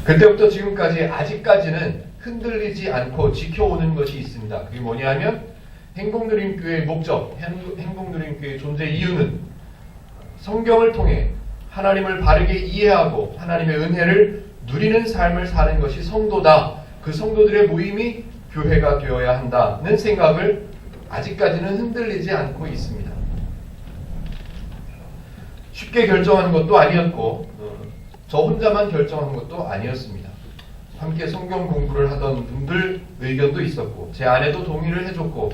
그때부터 지금까지 아직까지는 흔들리지 않고 지켜오는 것이 있습니다. 그게 뭐냐면 행복누림교회의 목적, 행복누림교회의 존재 이유는 성경을 통해 하나님을 바르게 이해하고 하나님의 은혜를 누리는 삶을 사는 것이 성도다. 그 성도들의 모임이 교회가 되어야 한다는 생각을 아직까지는 흔들리지 않고 있습니다. 쉽게 결정한 것도 아니었고 저 혼자만 결정한 것도 아니었습니다. 함께 성경 공부를 하던 분들 의견도 있었고 제 아내도 동의를 해줬고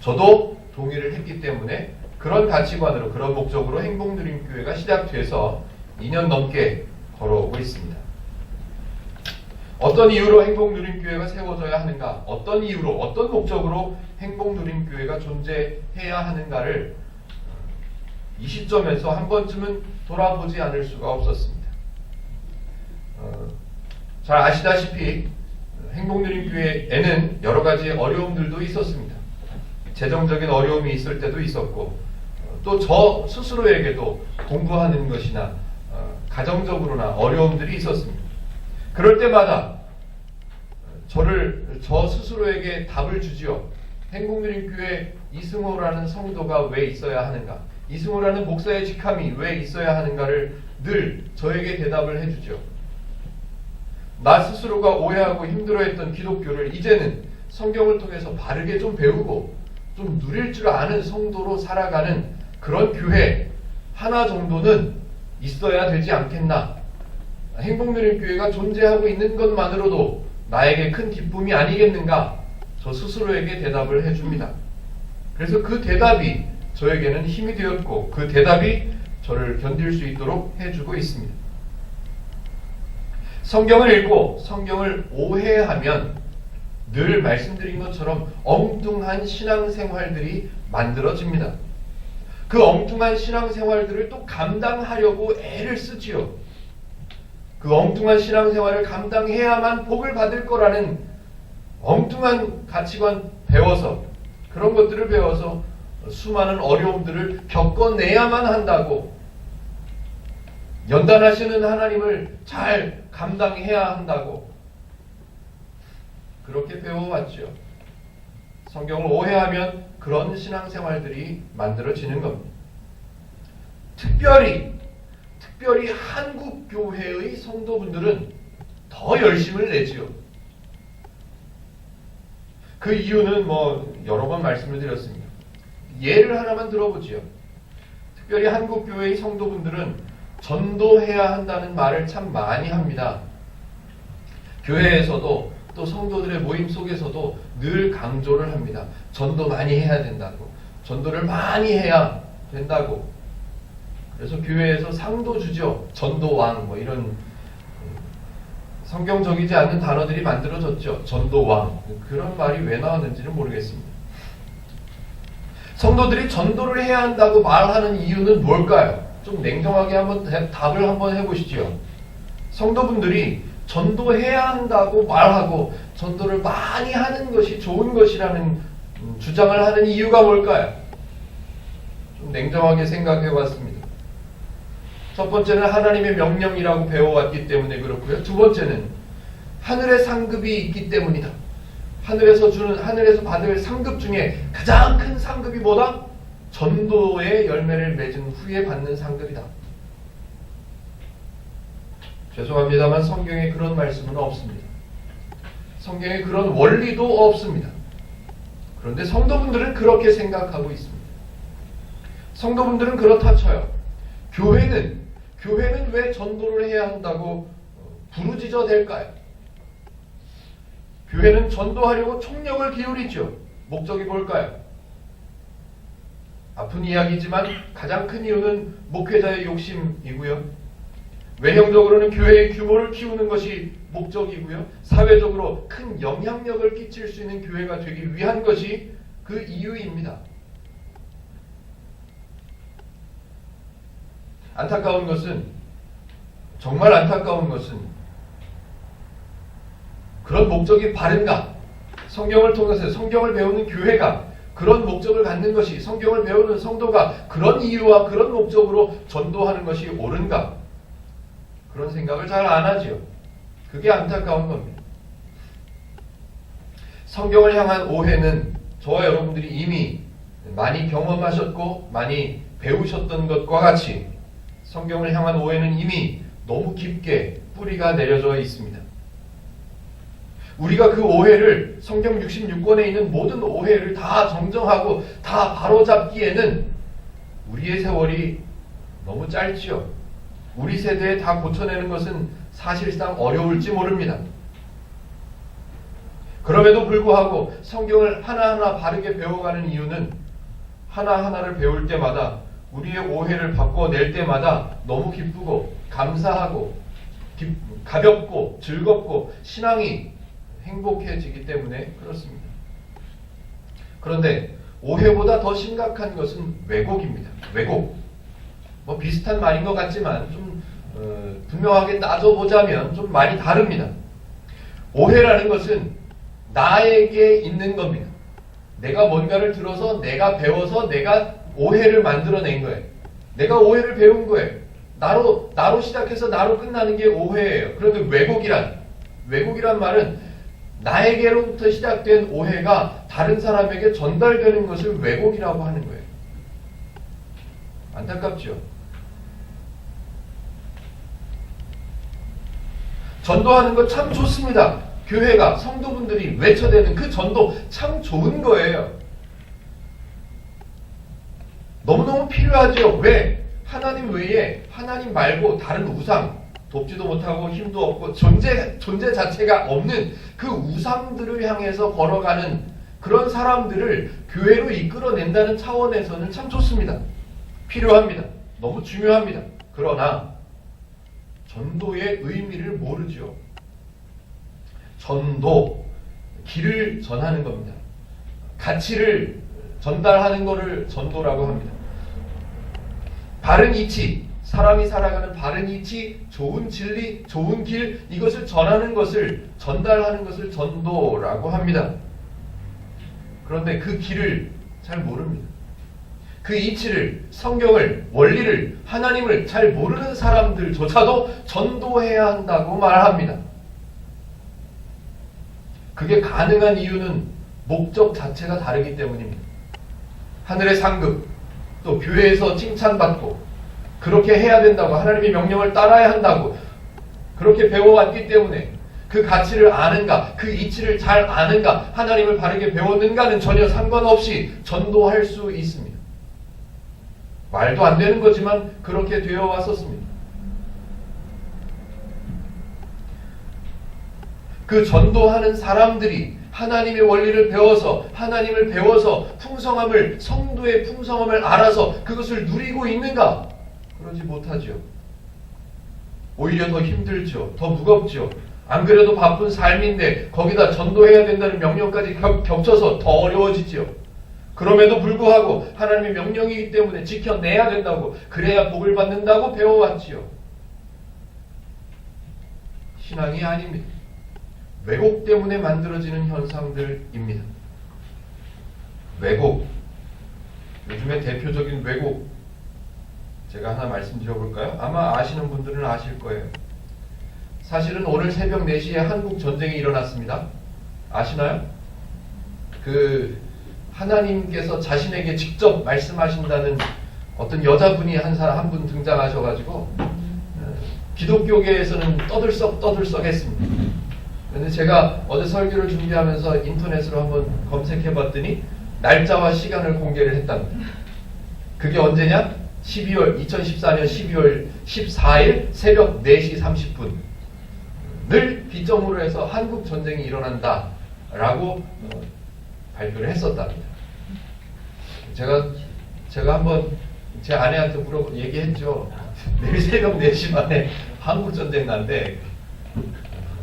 저도 동의를 했기 때문에 그런 가치관으로 그런 목적으로 행복누림교회가 시작돼서 2년 넘게 걸어오고 있습니다. 어떤 이유로 행복누림교회가 세워져야 하는가, 어떤 이유로 어떤 목적으로 행복누림교회가 존재해야 하는가를 이 시점에서 한 번쯤은 돌아보지 않을 수가 없었습니다. 잘 아시다시피 행복누림교회에는 여러 가지 어려움들도 있었습니다. 재정적인 어려움이 있을 때도 있었고 또 저 스스로에게도 공부하는 것이나 가정적으로나 어려움들이 있었습니다. 그럴 때마다 저 스스로에게 답을 주지요. 행복누림교회 이승호라는 성도가 왜 있어야 하는가, 이승호라는 목사의 직함이 왜 있어야 하는가를 늘 저에게 대답을 해주죠. 나 스스로가 오해하고 힘들어했던 기독교를 이제는 성경을 통해서 바르게 좀 배우고 좀 누릴 줄 아는 성도로 살아가는 그런 교회 하나 정도는 있어야 되지 않겠나. 행복누림교회가 존재하고 있는 것만으로도 나에게 큰 기쁨이 아니겠는가. 저 스스로에게 대답을 해줍니다. 그래서 그 대답이 저에게는 힘이 되었고 그 대답이 저를 견딜 수 있도록 해주고 있습니다. 성경을 읽고 성경을 오해하면 늘 말씀드린 것처럼 엉뚱한 신앙생활들이 만들어집니다. 그 엉뚱한 신앙생활들을 또 감당하려고 애를 쓰지요. 그 엉뚱한 신앙생활을 감당해야만 복을 받을 거라는 엉뚱한 가치관 배워서, 그런 것들을 배워서 수많은 어려움들을 겪어내야만 한다고, 연단하시는 하나님을 잘 감당해야 한다고 그렇게 배워왔죠. 성경을 오해하면 그런 신앙생활들이 만들어지는 겁니다. 특별히 한국교회의 성도분들은 더 열심을 내지요. 그 이유는 여러 번 말씀을 드렸습니다. 예를 하나만 들어보지요. 특별히 한국교회의 성도분들은 전도해야 한다는 말을 참 많이 합니다. 교회에서도 또 성도들의 모임 속에서도 늘 강조를 합니다. 전도 많이 해야 된다고, 전도를 많이 해야 된다고. 그래서 교회에서 상도 주죠. 전도왕 이런 성경적이지 않는 단어들이 만들어졌죠. 전도왕. 그런 말이 왜 나왔는지는 모르겠습니다. 성도들이 전도를 해야 한다고 말하는 이유는 뭘까요? 좀 냉정하게 답을 한번 해보시죠. 성도분들이 전도해야 한다고 말하고 전도를 많이 하는 것이 좋은 것이라는 주장을 하는 이유가 뭘까요? 좀 냉정하게 생각해 봤습니다. 첫 번째는 하나님의 명령이라고 배워왔기 때문에 그렇고요. 두 번째는 하늘의 상급이 있기 때문이다. 하늘에서 받을 상급 중에 가장 큰 상급이 뭐다? 전도의 열매를 맺은 후에 받는 상급이다. 죄송합니다만 성경에 그런 말씀은 없습니다. 성경에 그런 원리도 없습니다. 그런데 성도분들은 그렇게 생각하고 있습니다. 성도분들은 그렇다 쳐요. 교회는 왜 전도를 해야 한다고 부르짖어 댈까요? 교회는 전도하려고 총력을 기울이죠. 목적이 뭘까요? 아픈 이야기지만 가장 큰 이유는 목회자의 욕심이고요. 외형적으로는 교회의 규모를 키우는 것이 목적이고요. 사회적으로 큰 영향력을 끼칠 수 있는 교회가 되기 위한 것이 그 이유입니다. 정말 안타까운 것은 그런 목적이 바른가? 성경을 통해서 성경을 배우는 교회가 그런 목적을 갖는 것이, 성경을 배우는 성도가 그런 이유와 그런 목적으로 전도하는 것이 옳은가? 그런 생각을 잘 안 하지요. 그게 안타까운 겁니다. 성경을 향한 오해는 저와 여러분들이 이미 많이 경험하셨고 많이 배우셨던 것과 같이 성경을 향한 오해는 이미 너무 깊게 뿌리가 내려져 있습니다. 우리가 그 오해를 성경 66권에 있는 모든 오해를 다 정정하고 다 바로잡기에는 우리의 세월이 너무 짧지요. 우리 세대에 다 고쳐내는 것은 사실상 어려울지 모릅니다. 그럼에도 불구하고 성경을 하나하나 바르게 배워가는 이유는 하나하나를 배울 때마다 우리의 오해를 바꿔낼 때마다 너무 기쁘고 감사하고 가볍고 즐겁고 신앙이 행복해지기 때문에 그렇습니다. 그런데 오해보다 더 심각한 것은 왜곡입니다. 왜곡. 뭐 비슷한 말인 것 같지만 좀 분명하게 따져보자면 좀 많이 다릅니다. 오해라는 것은 나에게 있는 겁니다. 내가 뭔가를 들어서 내가 배워서 내가 오해를 만들어낸 거예요. 내가 오해를 배운 거예요. 나로 시작해서 나로 끝나는 게 오해예요. 그런데 왜곡이란 말은 나에게로부터 시작된 오해가 다른 사람에게 전달되는 것을 왜곡이라고 하는 거예요. 안타깝죠? 전도하는 거 참 좋습니다. 교회가 성도분들이 외쳐대는 그 전도 참 좋은 거예요. 너무너무 필요하죠. 왜? 하나님 외에 하나님 말고 다른 우상, 돕지도 못하고 힘도 없고 존재 자체가 없는 그 우상들을 향해서 걸어가는 그런 사람들을 교회로 이끌어낸다는 차원에서는 참 좋습니다. 필요합니다. 너무 중요합니다. 그러나 전도의 의미를 모르죠. 전도, 길을 전하는 겁니다. 가치를 전달하는 것을 전도라고 합니다. 바른 이치, 사람이 살아가는 바른 이치, 좋은 진리, 좋은 길, 이것을 전하는 것을, 전달하는 것을 전도라고 합니다. 그런데 그 길을 잘 모릅니다. 그 이치를, 성경을, 원리를, 하나님을 잘 모르는 사람들조차도 전도해야 한다고 말합니다. 그게 가능한 이유는 목적 자체가 다르기 때문입니다. 하늘의 상급, 또 교회에서 칭찬받고 그렇게 해야 된다고 하나님의 명령을 따라야 한다고 그렇게 배워왔기 때문에 그 가치를 아는가, 그 이치를 잘 아는가, 하나님을 바르게 배웠는가는 전혀 상관없이 전도할 수 있습니다. 말도 안 되는 거지만 그렇게 되어 왔었습니다. 그 전도하는 사람들이 하나님의 원리를 배워서 하나님을 배워서 풍성함을 성도의 풍성함을 알아서 그것을 누리고 있는가? 그러지 못하죠. 오히려 더 힘들죠. 더 무겁죠. 안 그래도 바쁜 삶인데 거기다 전도해야 된다는 명령까지 겹쳐서 더 어려워지죠. 그럼에도 불구하고 하나님의 명령이기 때문에 지켜내야 된다고, 그래야 복을 받는다고 배워왔지요. 신앙이 아닙니다. 왜곡 때문에 만들어지는 현상들입니다. 왜곡. 요즘에 대표적인 왜곡 제가 하나 말씀드려볼까요? 아마 아시는 분들은 아실 거예요. 사실은 오늘 새벽 4시에 한국 전쟁이 일어났습니다. 아시나요? 하나님께서 자신에게 직접 말씀하신다는 어떤 여자분이 한 분 등장하셔가지고 기독교계에서는 떠들썩 했습니다. 그런데 제가 어제 설교를 준비하면서 인터넷으로 한번 검색해봤더니 날짜와 시간을 공개를 했답니다. 그게 언제냐? 2014년 12월 14일 새벽 4시 30분을 기점으로 해서 한국 전쟁이 일어난다라고 발표를 했었답니다. 제가 한번 제 아내한테 얘기했죠. 내일 새벽 4시 반에 한국 전쟁 난대.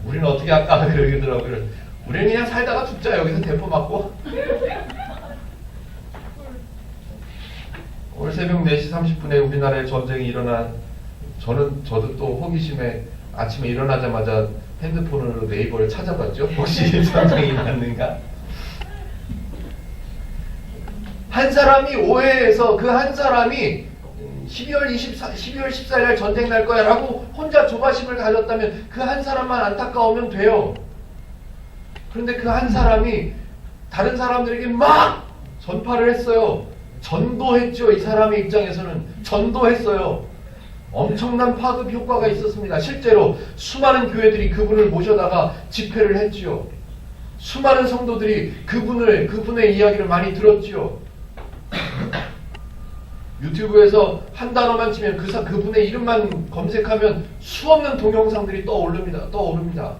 우리는 어떻게 할까? 그러더라고요. 우리는 그냥 살다가 죽자. 여기서 대포 맞고. 오늘 새벽 4시 30분에 우리나라에 전쟁이 일어난, 저도 또 호기심에 아침에 일어나자마자 핸드폰으로 네이버를 찾아봤죠. 혹시 전쟁이 났는가? 한 사람이 오해해서 그 한 사람이 12월 14일 날 전쟁 날 거야 라고 혼자 조바심을 가졌다면 그 한 사람만 안타까우면 돼요. 그런데 그 한 사람이 다른 사람들에게 막 전파를 했어요. 전도했죠. 이 사람의 입장에서는 전도했어요. 엄청난 파급 효과가 있었습니다. 실제로 수많은 교회들이 그분을 모셔다가 집회를 했지요. 수많은 성도들이 그분의 이야기를 많이 들었지요. 유튜브에서 한 단어만 치면 그분의 이름만 검색하면 수없는 동영상들이 떠오릅니다.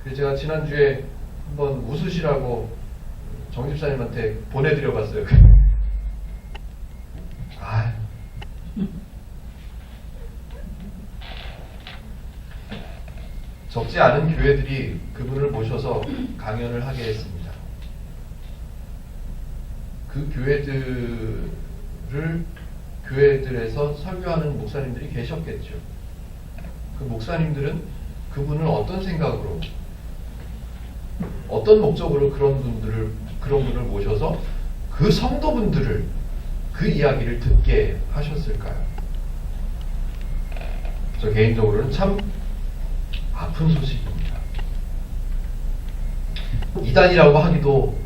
그래서 제가 지난주에 한번 웃으시라고 정 집사님한테 보내드려 봤어요. 적지 않은 교회들이 그분을 모셔서 강연을 하게 했습니다. 그 교회들에서 설교하는 목사님들이 계셨겠죠. 그 목사님들은 그분을 어떤 생각으로, 어떤 목적으로 그런 분을 모셔서 그 성도분들을 그 이야기를 듣게 하셨을까요? 저 개인적으로는 참 아픈 소식입니다. 이단이라고 하기도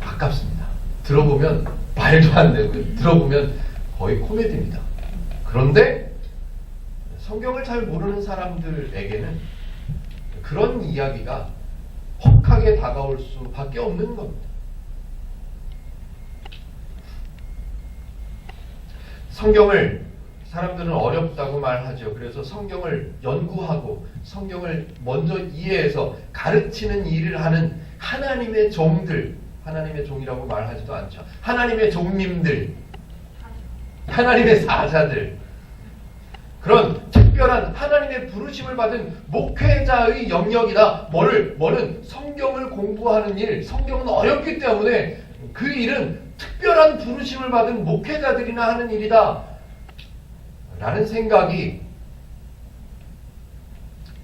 아깝습니다. 들어보면 말도 안 되고 들어보면 거의 코미디입니다. 그런데 성경을 잘 모르는 사람들에게는 그런 이야기가 혹하게 다가올 수밖에 없는 겁니다. 성경을 사람들은 어렵다고 말하죠. 그래서 성경을 연구하고 성경을 먼저 이해해서 가르치는 일을 하는 하나님의 종들, 하나님의 종이라고 말하지도 않죠. 하나님의 종님들, 하나님의 사자들, 그런 특별한 하나님의 부르심을 받은 목회자의 영역이다. 뭐는 성경을 공부하는 일, 성경은 어렵기 때문에 그 일은 특별한 부르심을 받은 목회자들이나 하는 일이다 라는 생각이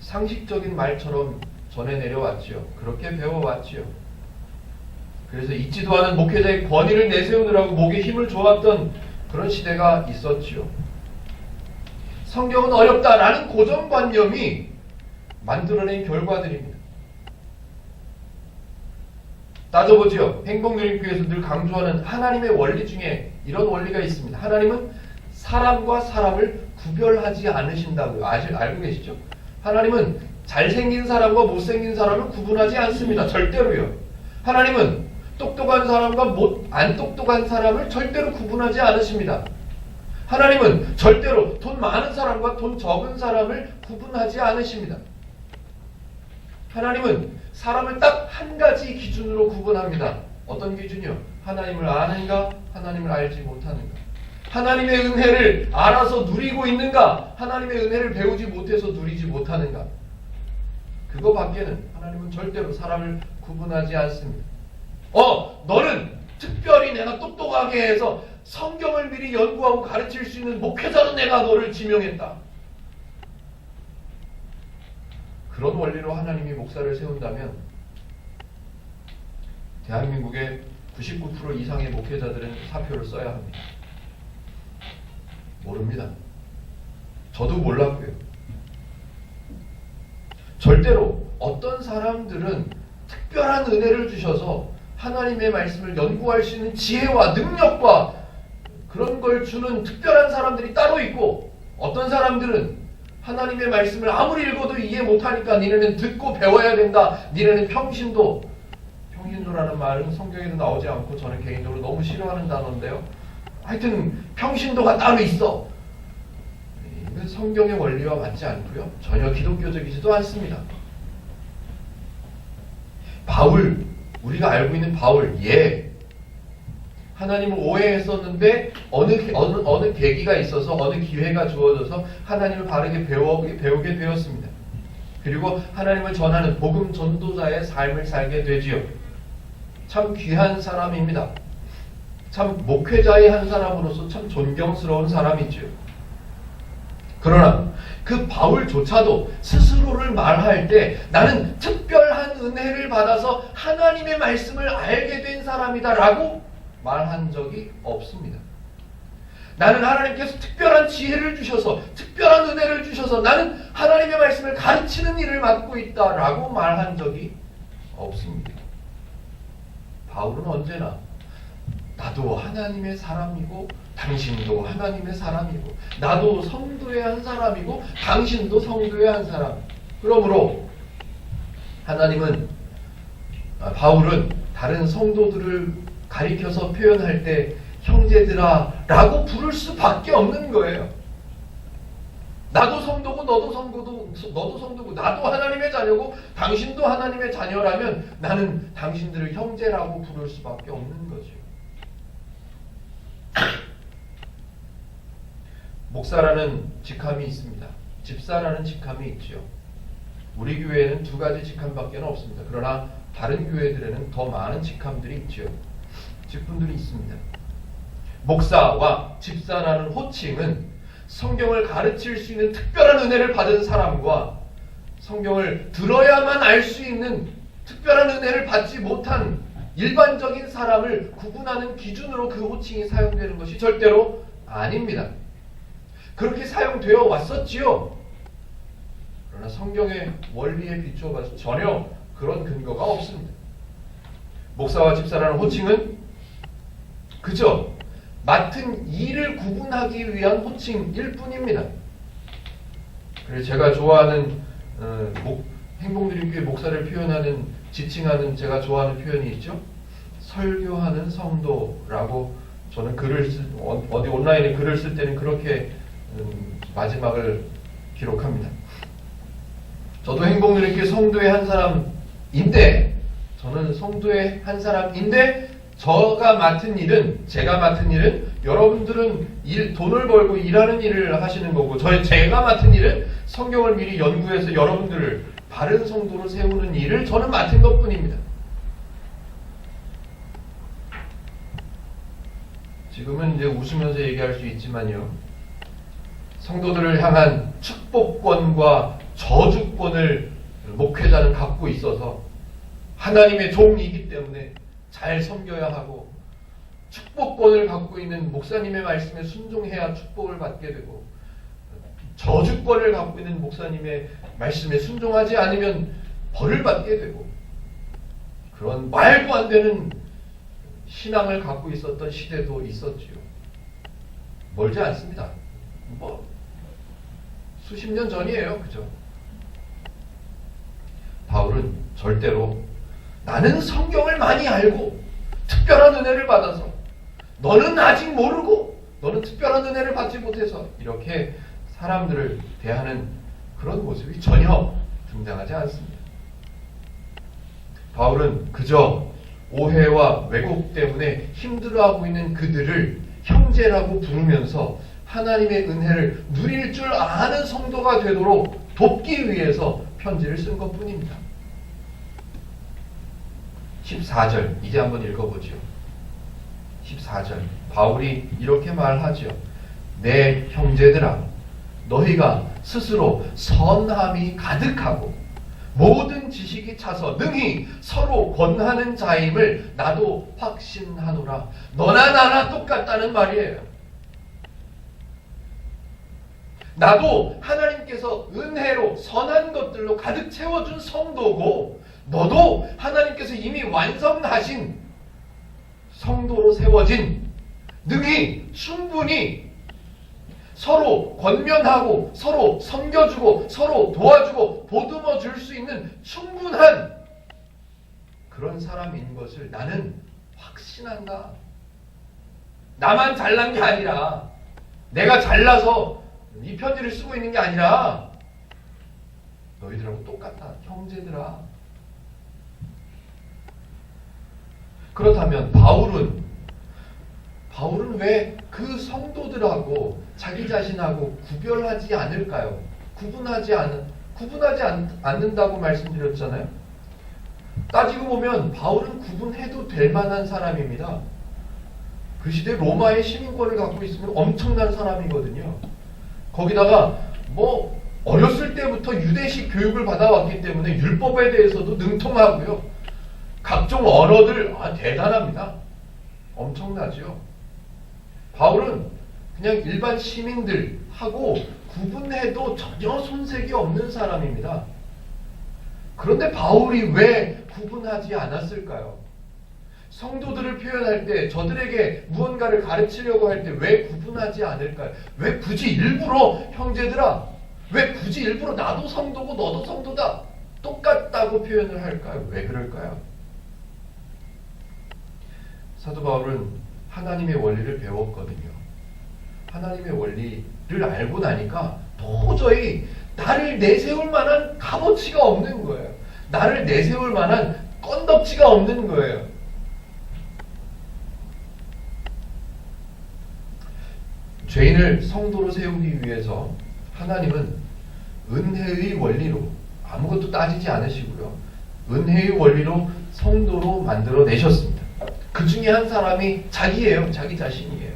상식적인 말처럼 전해 내려왔지요. 그렇게 배워왔지요. 그래서 있지도 않은 목회자의 권위를 내세우느라고 목에 힘을 줘왔던 그런 시대가 있었지요. 성경은 어렵다라는 고정관념이 만들어낸 결과들입니다. 따져보죠. 행복누림교회에서 늘 강조하는 하나님의 원리 중에 이런 원리가 있습니다. 하나님은 사람과 사람을 구별하지 않으신다고요. 알고 계시죠? 하나님은 잘생긴 사람과 못생긴 사람을 구분하지 않습니다. 절대로요. 하나님은 똑똑한 사람과 안 똑똑한 사람을 절대로 구분하지 않으십니다. 하나님은 절대로 돈 많은 사람과 돈 적은 사람을 구분하지 않으십니다. 하나님은 사람을 딱 한 가지 기준으로 구분합니다. 어떤 기준이요? 하나님을 아는가? 하나님을 알지 못하는가? 하나님의 은혜를 알아서 누리고 있는가? 하나님의 은혜를 배우지 못해서 누리지 못하는가? 그거 밖에는 하나님은 절대로 사람을 구분하지 않습니다. 너는 특별히 내가 똑똑하게 해서 성경을 미리 연구하고 가르칠 수 있는 목회자로 내가 너를 지명했다. 그런 원리로 하나님이 목사를 세운다면 대한민국의 99% 이상의 목회자들은 사표를 써야 합니다. 모릅니다. 저도 몰랐고요. 절대로 어떤 사람들은 특별한 은혜를 주셔서 하나님의 말씀을 연구할 수 있는 지혜와 능력과 그런 걸 주는 특별한 사람들이 따로 있고, 어떤 사람들은 하나님의 말씀을 아무리 읽어도 이해 못하니까 니네는 듣고 배워야 된다. 니네는 평신도라는 말은 성경에도 나오지 않고 저는 개인적으로 너무 싫어하는 단어인데요. 하여튼 평신도가 따로 있어. 이건 성경의 원리와 맞지 않고요. 전혀 기독교적이지도 않습니다. 바울, 우리가 알고 있는 바울, 하나님을 오해했었는데 어느 계기가 있어서 어느 기회가 주어져서 하나님을 바르게 배우게 되었습니다. 그리고 하나님을 전하는 복음 전도자의 삶을 살게 되지요. 참 귀한 사람입니다. 참 목회자의 한 사람으로서 참 존경스러운 사람이지요. 그러나 그 바울조차도 스스로를 말할 때 나는 특별한 은혜를 받아서 하나님의 말씀을 알게 된 사람이다 라고 말한 적이 없습니다. 나는 하나님께서 특별한 지혜를 주셔서 특별한 은혜를 주셔서 나는 하나님의 말씀을 가르치는 일을 맡고 있다라고 말한 적이 없습니다. 바울은 언제나 나도 하나님의 사람이고 당신도 하나님의 사람이고 나도 성도의 한 사람이고 당신도 성도의 한 사람. 그러므로 바울은 다른 성도들을 가리켜서 표현할 때 형제들아 라고 부를 수밖에 없는 거예요. 나도 성도고 너도 성도고 나도 하나님의 자녀고 당신도 하나님의 자녀라면 나는 당신들을 형제라고 부를 수밖에 없는 거죠. 목사라는 직함이 있습니다. 집사라는 직함이 있죠. 우리 교회에는 2가지 직함밖에 없습니다. 그러나 다른 교회들에는 더 많은 직함들이 있죠. 직분들이 있습니다. 목사와 집사라는 호칭은 성경을 가르칠 수 있는 특별한 은혜를 받은 사람과 성경을 들어야만 알 수 있는 특별한 은혜를 받지 못한 일반적인 사람을 구분하는 기준으로 그 호칭이 사용되는 것이 절대로 아닙니다. 그렇게 사용되어 왔었지요. 그러나 성경의 원리에 비추어 봐서 전혀 그런 근거가 없습니다. 목사와 집사라는 호칭은 그저 맡은 일을 구분하기 위한 호칭일 뿐입니다. 그래서 제가 좋아하는 행복누림교회 목사를 표현하는 지칭하는 제가 좋아하는 표현이 있죠. 설교하는 성도라고 저는 어디 온라인에 글을 쓸 때는 그렇게 마지막을 기록합니다. 저도 행복누림교회 성도의 한 사람인데 저는 성도의 한 사람인데 제가 맡은 일은 여러분들은 돈을 벌고 일하는 일을 하시는 거고 제가 맡은 일은 성경을 미리 연구해서 여러분들을 바른 성도로 세우는 일을 저는 맡은 것뿐입니다. 지금은 이제 웃으면서 얘기할 수 있지만요. 성도들을 향한 축복권과 저주권을 목회자는 갖고 있어서 하나님의 종이기 때문에 잘 섬겨야 하고 축복권을 갖고 있는 목사님의 말씀에 순종해야 축복을 받게 되고 저주권을 갖고 있는 목사님의 말씀에 순종하지 않으면 벌을 받게 되고 그런 말도 안 되는 신앙을 갖고 있었던 시대도 있었지요. 멀지 않습니다. 수십 년 전이에요. 그죠? 바울은 절대로 나는 성경을 많이 알고 특별한 은혜를 받아서 너는 아직 모르고 너는 특별한 은혜를 받지 못해서 이렇게 사람들을 대하는 그런 모습이 전혀 등장하지 않습니다. 바울은 그저 오해와 왜곡 때문에 힘들어하고 있는 그들을 형제라고 부르면서 하나님의 은혜를 누릴 줄 아는 성도가 되도록 돕기 위해서 편지를 쓴 것뿐입니다. 14절 이제 한번 읽어보죠. 14절 바울이 이렇게 말하죠. 내 형제들아 너희가 스스로 선함이 가득하고 모든 지식이 차서 능히 서로 권하는 자임을 나도 확신하노라. 너나 나나 똑같다는 말이에요. 나도 하나님께서 은혜로 선한 것들로 가득 채워준 성도고 너도 하나님께서 이미 완성하신 성도로 세워진 능히 충분히 서로 권면하고 서로 섬겨주고 서로 도와주고 보듬어 줄 수 있는 충분한 그런 사람인 것을 나는 확신한다. 나만 잘난 게 아니라 내가 잘나서 이 편지를 쓰고 있는 게 아니라 너희들하고 똑같다. 형제들아. 그렇다면 바울은 왜 그 성도들하고 자기 자신하고 구별하지 않을까요? 구분하지 않는다고 말씀드렸잖아요. 따지고 보면 바울은 구분해도 될 만한 사람입니다. 그 시대 로마의 시민권을 갖고 있으면 엄청난 사람이거든요. 거기다가 어렸을 때부터 유대식 교육을 받아왔기 때문에 율법에 대해서도 능통하고요. 각종 언어들 대단합니다. 엄청나죠. 바울은 그냥 일반 시민들하고 구분해도 전혀 손색이 없는 사람입니다. 그런데 바울이 왜 구분하지 않았을까요? 성도들을 표현할 때, 저들에게 무언가를 가르치려고 할 때 왜 구분하지 않을까요? 왜 굳이 일부러 형제들아, 왜 굳이 일부러 나도 성도고 너도 성도다, 똑같다고 표현을 할까요? 왜 그럴까요? 사도 바울은 하나님의 원리를 배웠거든요. 하나님의 원리를 알고 나니까 도저히 나를 내세울 만한 값어치가 없는 거예요. 나를 내세울 만한 건덕지가 없는 거예요. 죄인을 성도로 세우기 위해서 하나님은 은혜의 원리로, 아무것도 따지지 않으시고요, 은혜의 원리로 성도로 만들어 내셨습니다. 그 중에 한 사람이 자기예요. 자기 자신이에요.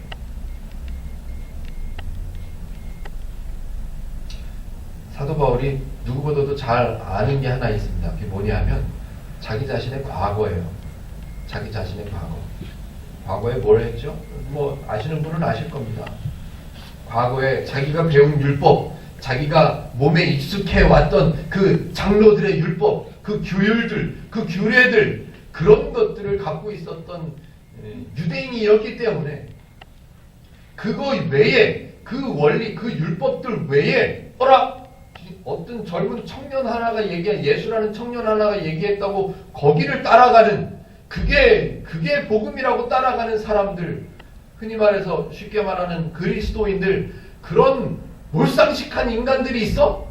사도 바울이 누구보다도 잘 아는 게 하나 있습니다. 그게 뭐냐 하면 자기 자신의 과거예요. 자기 자신의 과거. 과거에 뭘 했죠? 뭐 아시는 분은 아실 겁니다. 과거에 자기가 배운 율법, 자기가 몸에 익숙해 왔던 그 장로들의 율법, 그 규율들, 그 규례들, 그런 것들을 갖고 있었던 유대인이었기 때문에 그거 외에, 그 원리, 그 율법들 외에 어떤 젊은 청년 하나가 예수라는 청년 하나가 얘기했다고 거기를 따라가는, 그게 복음이라고 따라가는 사람들, 흔히 말해서 쉽게 말하는 그리스도인들, 그런 몰상식한 인간들이 있어?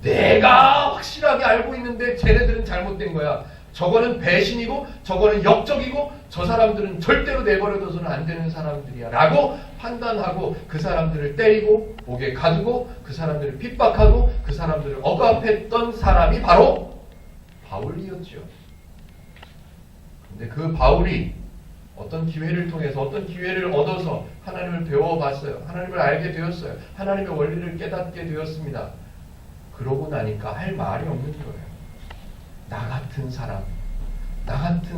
내가 확실하게 알고 있는데 쟤네들은 잘못된 거야. 저거는 배신이고 저거는 역적이고 저 사람들은 절대로 내버려둬서는 안 되는 사람들이야 라고 판단하고 그 사람들을 때리고 목에 가두고 그 사람들을 핍박하고 그 사람들을 억압했던 사람이 바로 바울이었죠. 근데 그 바울이 어떤 기회를 통해서, 어떤 기회를 얻어서 하나님을 배워봤어요. 하나님을 알게 되었어요. 하나님의 원리를 깨닫게 되었습니다. 그러고 나니까 할 말이 없는 거예요. 나 같은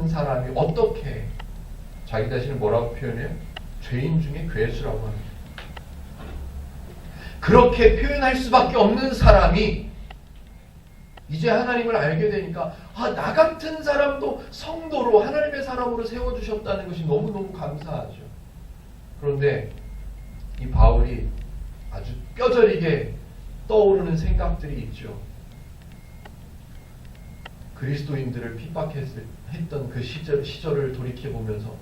사람이 어떻게 자기 자신을 뭐라고 표현해요? 죄인 중에 괴수라고 합니다. 그렇게 표현할 수밖에 없는 사람이 이제 하나님을 알게 되니까 나 같은 사람도 성도로, 하나님의 사람으로 세워주셨다는 것이 너무너무 감사하죠. 그런데 이 바울이 아주 뼈저리게 떠오르는 생각들이 있죠. 그리스도인들을 핍박했던 그 시절을 돌이켜보면서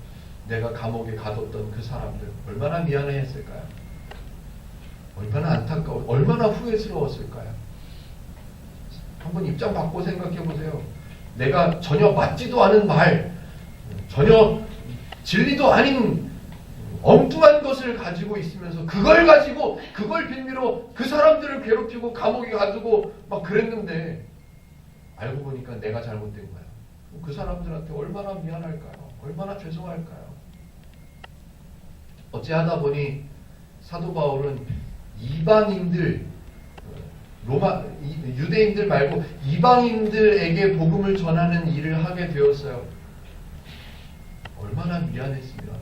내가 감옥에 가뒀던 그 사람들 얼마나 미안해했을까요? 얼마나 안타까워, 얼마나 후회스러웠을까요? 한번 입장 바꿔 생각해 보세요. 내가 전혀 맞지도 않은 말, 전혀 진리도 아닌 엉뚱한 것을 가지고 있으면서 그걸 가지고, 그걸 빌미로 그 사람들을 괴롭히고 감옥에 가두고 막 그랬는데 알고 보니까 내가 잘못된 거야. 그 사람들한테 얼마나 미안할까요? 얼마나 죄송할까요? 어찌하다 보니 사도 바울은 이방인들, 유대인들 말고 이방인들에게 복음을 전하는 일을 하게 되었어요. 얼마나 미안했으면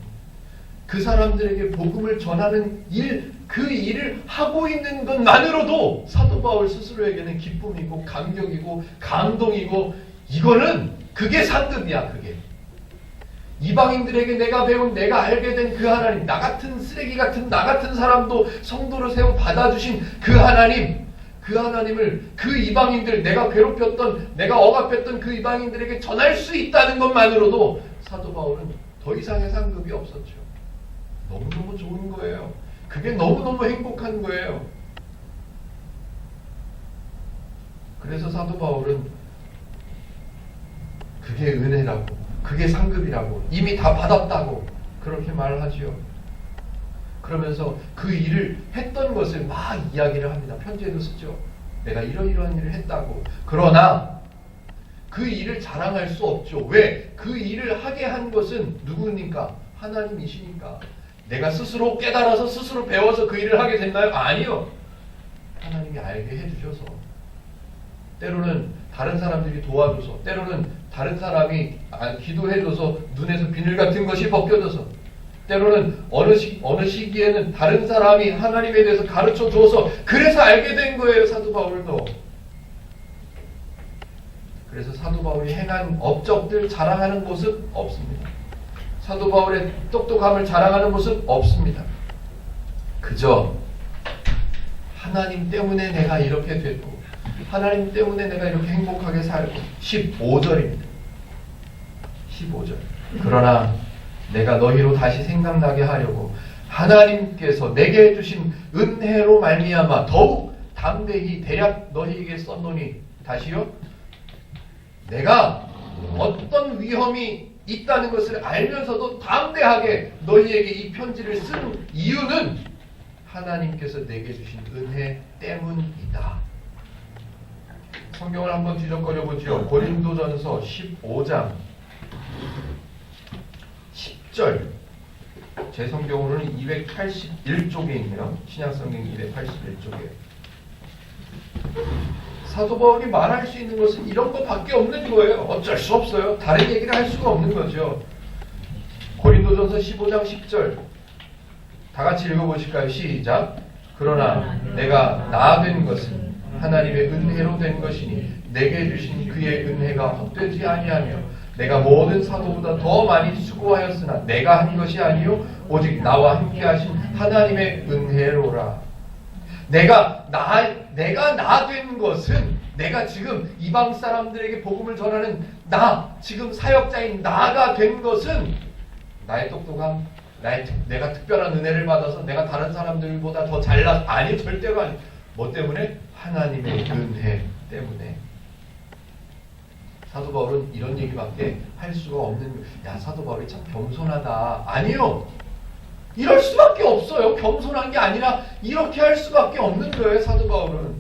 그 사람들에게 복음을 전하는 일, 그 일을 하고 있는 것만으로도 사도 바울 스스로에게는 기쁨이고 감격이고 감동이고, 이거는 그게 상급이야. 그게 이방인들에게 내가 배운, 내가 알게 된 그 하나님, 나 같은 쓰레기 같은 나 같은 사람도 성도로 세워 받아주신 그 하나님, 그 하나님을 그 이방인들, 내가 괴롭혔던, 내가 억압했던 그 이방인들에게 전할 수 있다는 것만으로도 사도 바울은 더 이상의 상급이 없었죠. 너무너무 좋은 거예요. 그게 너무너무 행복한 거예요. 그래서 사도 바울은 그게 은혜라고, 그게 상급이라고, 이미 다 받았다고 그렇게 말하지요. 그러면서 그 일을 했던 것을 막 이야기를 합니다. 편지에도 쓰죠. 내가 이러이러한 일을 했다고. 그러나 그 일을 자랑할 수 없죠. 왜? 그 일을 하게 한 것은 누구니까? 하나님이시니까. 내가 스스로 깨달아서 스스로 배워서 그 일을 하게 됐나요? 아니요. 하나님이 알게 해주셔서, 때로는 다른 사람들이 도와줘서, 때로는 다른 사람이 기도해줘서 눈에서 비늘 같은 것이 벗겨져서, 때로는 어느 시기에는 다른 사람이 하나님에 대해서 가르쳐 주어서 그래서 알게 된 거예요. 사도 바울도. 그래서 사도 바울이 행한 업적들 자랑하는 모습 없습니다. 사도 바울의 똑똑함을 자랑하는 모습 없습니다. 그저 하나님 때문에 내가 이렇게 됐고 하나님 때문에 내가 이렇게 행복하게 살고 15절입니다. 15절. 그러나 내가 너희로 다시 생각나게 하려고 하나님께서 내게 주신 은혜로 말미암아 더욱 담대히 대략 너희에게 썼노니 다시요. 내가 어떤 위험이 있다는 것을 알면서도 담대하게 너희에게 이 편지를 쓴 이유는 하나님께서 내게 주신 은혜 때문이다. 성경을 한번 뒤적거려 보죠. 고린도전서 15장 10절. 제 성경으로는 281쪽에 있네요. 신약성경 281쪽에. 사도 바울이 말할 수 있는 것은 이런 것밖에 없는 거예요. 어쩔 수 없어요. 다른 얘기를 할 수가 없는 거죠. 고린도전서 15장 10절. 다 같이 읽어보실까요? 시작. 그러나 내가 나아된 것은 하나님의 은혜로 된 것이니 내게 주신 그의 은혜가 헛되지 아니하며 내가 모든 사도보다 더 많이 수고하였으나 내가 한 것이 아니요 오직 나와 함께 하신 하나님의 은혜로라. 내가 나 된 것은 내가 지금 이방 사람들에게 복음을 전하는 지금 사역자인 나가 된 것은 나의 똑똑함, 내가 특별한 은혜를 받아서 내가 다른 사람들보다 더 잘나 아니 절대로 아니. 뭐 때문에? 하나님의 은혜 때문에. 사도 바울은 이런 얘기밖에 할 수가 없는. 야, 사도 바울이 참 겸손하다. 아니요. 이럴 수밖에 없어요. 겸손한 게 아니라 이렇게 할 수밖에 없는 거예요. 사도 바울은.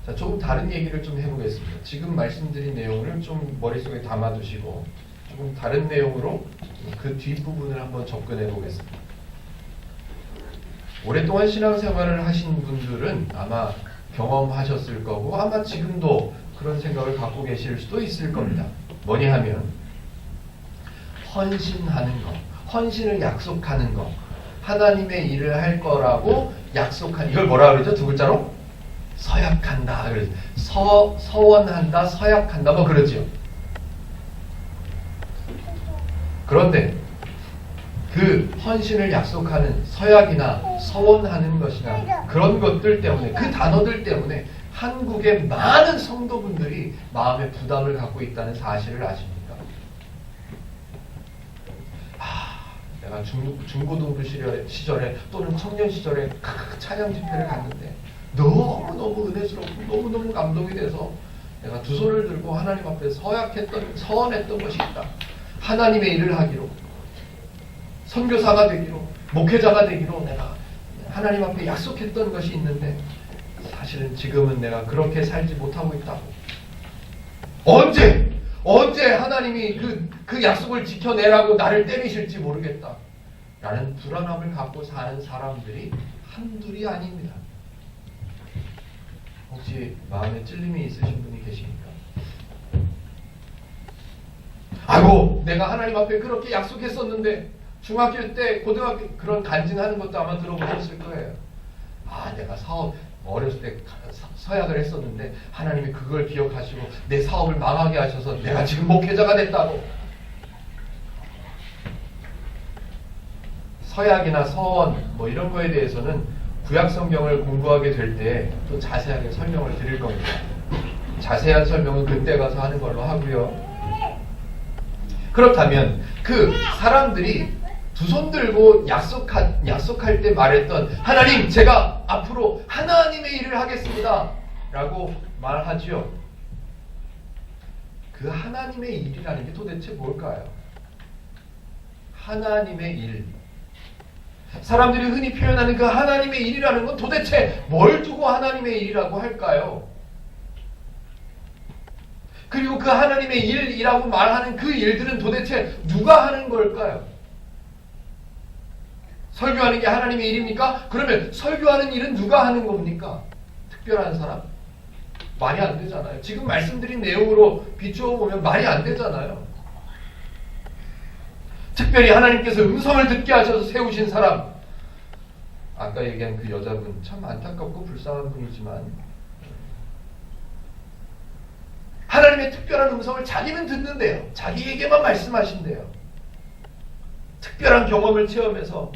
자, 조금 다른 얘기를 좀 해보겠습니다. 지금 말씀드린 내용을 좀 머릿속에 담아두시고 조금 다른 내용으로 그 뒷부분을 한번 접근해 보겠습니다. 오랫동안 신앙생활을 하신 분들은 아마 경험하셨을 거고 아마 지금도 그런 생각을 갖고 계실 수도 있을 겁니다. 뭐냐 하면 헌신하는 것, 헌신을 약속하는 것, 하나님의 일을 할 거라고 약속한 이걸 뭐라 그러죠? 두 글자로? 서약한다. 서원한다, 서약한다 뭐 그러죠. 그런데 그 헌신을 약속하는 서약이나 서원하는 것이나 그런 것들 때문에 그 단어들 때문에 한국의 많은 성도분들이 마음의 부담을 갖고 있다는 사실을 아십니까? 내가 중고등부 시절에 또는 청년 시절에 찬양 집회를 갔는데 너무너무 은혜스럽고 너무너무 감동이 돼서 내가 두 손을 들고 하나님 앞에 서원했던 것이 있다. 하나님의 일을 하기로, 선교사가 되기로, 목회자가 되기로 내가 하나님 앞에 약속했던 것이 있는데 사실은 지금은 내가 그렇게 살지 못하고 있다고. 언제 하나님이 그 약속을 지켜내라고 나를 때리실지 모르겠다. 라는 불안함을 갖고 사는 사람들이 한둘이 아닙니다. 혹시 마음에 찔림이 있으신 분이 계십니까? 아이고, 내가 하나님 앞에 그렇게 약속했었는데 중학교 때, 고등학교 그런 간증하는 것도 아마 들어보셨을 거예요. 내가 어렸을 때 서약을 했었는데 하나님이 그걸 기억하시고 내 사업을 망하게 하셔서 내가 지금 목회자가 됐다고. 서약이나 서원 뭐 이런 거에 대해서는 구약 성경을 공부하게 될 때 또 자세하게 설명을 드릴 겁니다. 자세한 설명은 그때 가서 하는 걸로 하고요. 그렇다면 그 사람들이 두 손 들고 약속할 때 말했던 하나님, 제가 앞으로 하나님의 일을 하겠습니다 라고 말하지요. 그 하나님의 일이라는 게 도대체 뭘까요? 하나님의 일. 사람들이 흔히 표현하는 그 하나님의 일이라는 건 도대체 뭘 두고 하나님의 일이라고 할까요? 그리고 그 하나님의 일이라고 말하는 그 일들은 도대체 누가 하는 걸까요? 설교하는 게 하나님의 일입니까? 그러면 설교하는 일은 누가 하는 겁니까? 특별한 사람? 말이 안 되잖아요. 지금 말씀드린 내용으로 비추어 보면 말이 안 되잖아요. 특별히 하나님께서 음성을 듣게 하셔서 세우신 사람, 아까 얘기한 그 여자분 참 안타깝고 불쌍한 분이지만 하나님의 특별한 음성을 자기는 듣는데요. 자기에게만 말씀하신대요. 특별한 경험을 체험해서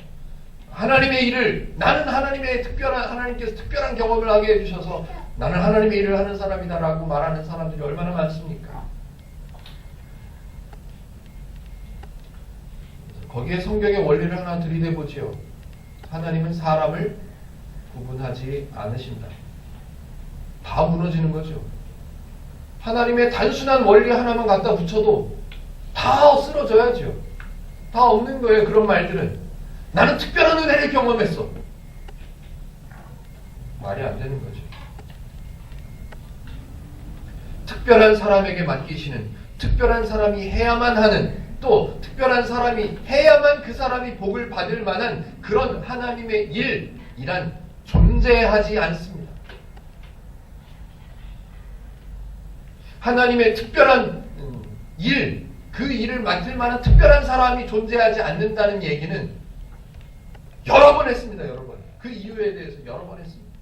하나님의 일을, 나는 하나님께서 특별한 경험을 하게 해주셔서 나는 하나님의 일을 하는 사람이다라고 말하는 사람들이 얼마나 많습니까? 거기에 성경의 원리를 하나 들이대보지요. 하나님은 사람을 구분하지 않으신다. 다 무너지는 거죠. 하나님의 단순한 원리 하나만 갖다 붙여도 다 쓰러져야죠. 다 없는 거예요. 그런 말들은. 나는 특별한 은혜를 경험했어. 말이 안 되는 거죠. 특별한 사람에게 맡기시는, 특별한 사람이 해야만 하는, 또 특별한 사람이 해야만 그 사람이 복을 받을 만한 그런 하나님의 일이란 존재하지 않습니다. 하나님의 특별한 일, 그 일을 맡을 만한 특별한 사람이 존재하지 않는다는 얘기는 여러 번 했습니다. 여러 번. 그 이유에 대해서 여러 번 했습니다.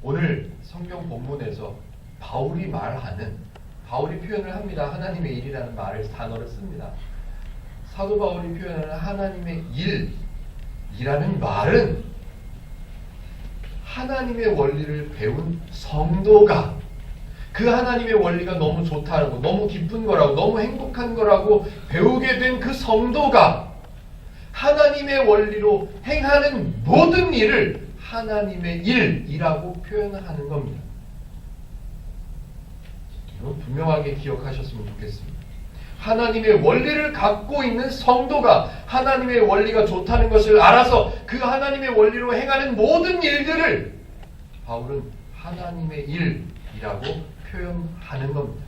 오늘 성경 본문에서 바울이 표현을 합니다. 하나님의 일이라는 단어를 씁니다. 사도 바울이 표현하는 하나님의 일이라는 말은 하나님의 원리를 배운 성도가 그 하나님의 원리가 너무 좋다고, 너무 기쁜 거라고, 너무 행복한 거라고 배우게 된 그 성도가 하나님의 원리로 행하는 모든 일을 하나님의 일이라고 표현하는 겁니다. 이건 분명하게 기억하셨으면 좋겠습니다. 하나님의 원리를 갖고 있는 성도가 하나님의 원리가 좋다는 것을 알아서 그 하나님의 원리로 행하는 모든 일들을 바울은 하나님의 일이라고 표현하는 겁니다.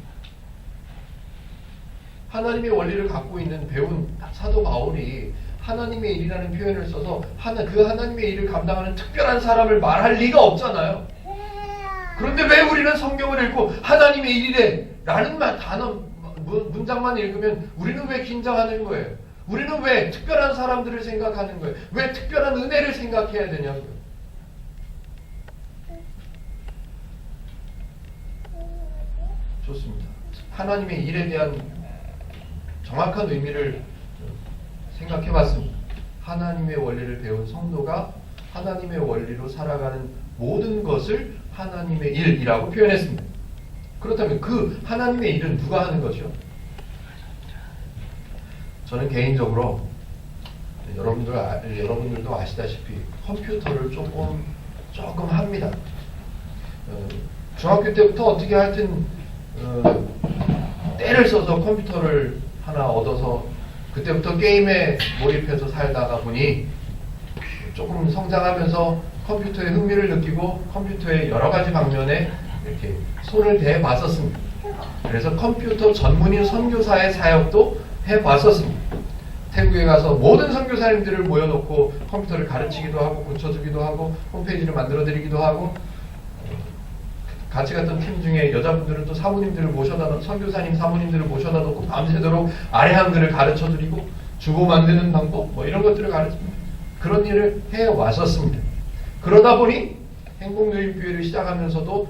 하나님의 원리를 갖고 있는 배운 사도 바울이 하나님의 일이라는 표현을 써서 그 하나님의 일을 감당하는 특별한 사람을 말할 리가 없잖아요. 그런데 왜 우리는 성경을 읽고 하나님의 일이래 라는 문장만 읽으면 우리는 왜 긴장하는 거예요? 우리는 왜 특별한 사람들을 생각하는 거예요? 왜 특별한 은혜를 생각해야 되냐고요? 좋습니다. 하나님의 일에 대한 정확한 의미를 생각해 봤습니다. 하나님의 원리를 배운 성도가 하나님의 원리로 살아가는 모든 것을 하나님의 일이라고 표현했습니다. 그렇다면 그 하나님의 일은 누가 하는 거죠? 저는 개인적으로 여러분들도 아시다시피 컴퓨터를 조금 합니다. 중학교 때부터 어떻게 하여튼 때를 써서 컴퓨터를 하나 얻어서 그때부터 게임에 몰입해서 살다가 보니 조금 성장하면서 컴퓨터에 흥미를 느끼고 컴퓨터의 여러 가지 방면에 이렇게 손을 대봤었습니다. 그래서 컴퓨터 전문인 선교사의 사역도 해봤었습니다. 태국에 가서 모든 선교사님들을 모여놓고 컴퓨터를 가르치기도 하고 고쳐주기도 하고 홈페이지를 만들어드리기도 하고 같이 갔던 팀 중에 여자분들은 또 사모님들을 모셔다 선교사님 사모님들을 모셔다 놓고 밤새도록 아래 한글을 가르쳐드리고 주보 만드는 방법 이런 것들을 가르칩니다. 그런 일을 해왔었습니다. 그러다 보니 행복누림교회를 시작하면서도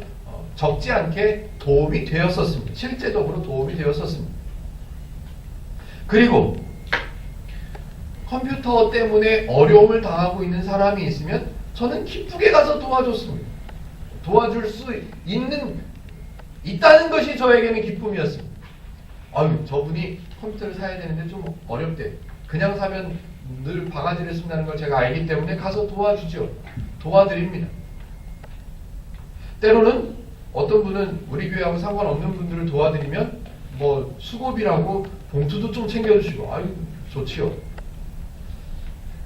적지 않게 도움이 되었었습니다. 실제적으로 도움이 되었었습니다. 그리고 컴퓨터 때문에 어려움을 당하고 있는 사람이 있으면 저는 기쁘게 가서 도와줬습니다. 도와줄 수 있다는 것이 저에게는 기쁨이었습니다. 아유, 저분이 컴퓨터를 사야 되는데 좀 어렵대. 그냥 사면 늘 바가지를 쓴다는 걸 제가 알기 때문에 가서 도와주죠. 도와드립니다. 때로는 어떤 분은 우리 교회하고 상관없는 분들을 도와드리면 수고비라고 봉투도 좀 챙겨주시고 아유 좋지요.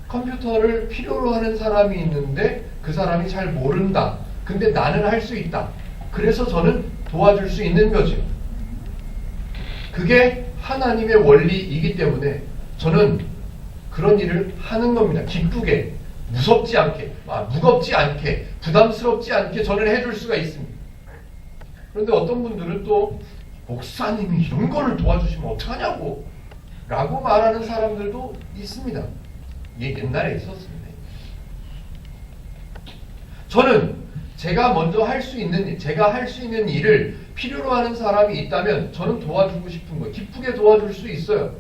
컴퓨터를 필요로 하는 사람이 있는데 그 사람이 잘 모른다. 근데 나는 할 수 있다. 그래서 저는 도와줄 수 있는 거죠. 그게 하나님의 원리이기 때문에 저는 그런 일을 하는 겁니다. 기쁘게, 무섭지 않게, 무겁지 않게, 부담스럽지 않게 저는 해줄 수가 있습니다. 그런데 어떤 분들은 또 목사님이 이런 거를 도와주시면 어떡하냐고 라고 말하는 사람들도 있습니다. 이게 옛날에 있었습니다. 저는 제가 먼저 할 수 있는 일, 제가 할 수 있는 일을 필요로 하는 사람이 있다면 저는 도와주고 싶은 거예요. 기쁘게 도와줄 수 있어요.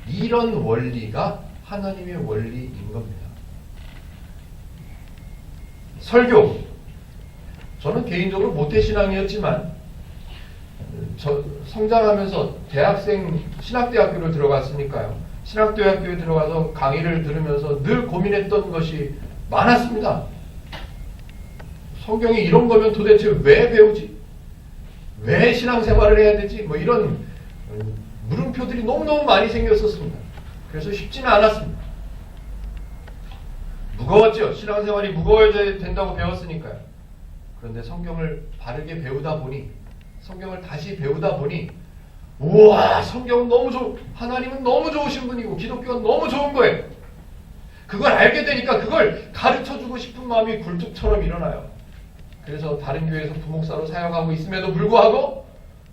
이런 원리가 하나님의 원리인 겁니다. 설교. 저는 개인적으로 모태신앙이었지만 성장하면서 대학생 신학대학교를 들어갔으니까요. 신학대학교에 들어가서 강의를 들으면서 늘 고민했던 것이 많았습니다. 성경이 이런 거면 도대체 왜 배우지? 왜 신앙생활을 해야 되지? 뭐 이런 물음표들이 너무너무 많이 생겼었습니다. 그래서 쉽지는 않았습니다. 무거웠죠. 신앙생활이 무거워져야 된다고 배웠으니까요. 그런데 성경을 바르게 배우다 보니, 성경을 다시 배우다 보니, 우와, 성경은 너무 하나님은 너무 좋으신 분이고 기독교가 너무 좋은 거예요. 그걸 알게 되니까 그걸 가르쳐주고 싶은 마음이 굴뚝처럼 일어나요. 그래서 다른 교회에서 부목사로 사역하고 있음에도 불구하고